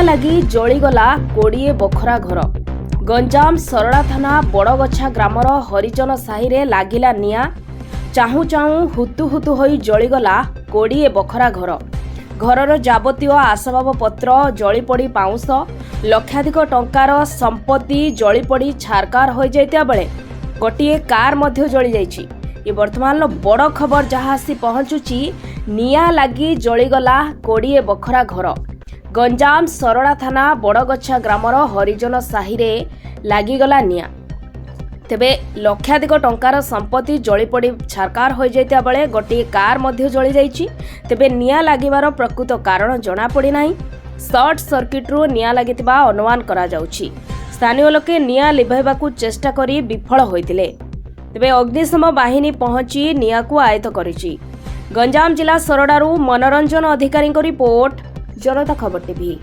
लगी जलीगला 20 बखरा घर। गंजाम सरड़ा थाना बड़गछा ग्रामर हरिजन साहि रे लागिला निया। चाहू चाहू हुतु हुतु होई जलीगला 20 बखरा घर। घरर जाबतीय आसबाब पत्र जलीपड़ी पाउंस लक्षाधिक टंकार संपत्ति जलीपड़ी छारकार हो जाइता बेले गोटे कार मध्य जली जाइछि। ये वर्तमान बड़ खबर जहाँ आसी पहुंचुची निया लगी जलीगला 20 बखरा घर। गंजाम सरड़ा थाना बड़गछा ग्रामर हरिजन साहि रे लागिगला निया। तेबे लक्षाधिक टंकार संपत्ति जलीपड़ी छारकार हो जाइता बेले गोटे कार मध्य जली जाइछि। तेबे निया लागिबार प्रकृत कारण जଣା पड़ी नाही। सर्ट सर्किट्रु निया लागितिबा अनुमान करा जाउछि। स्थानीय लोके निया लिभाइबाकू चेष्टा करी विफल होइतिले। तेबे अग्निशम बाहिनी पहुंची नियाकू आयत्त करिछि। गंजाम जिला सरडारू मनोरंजन अधिकारी रिपोर्ट, जनता खबर टीवी।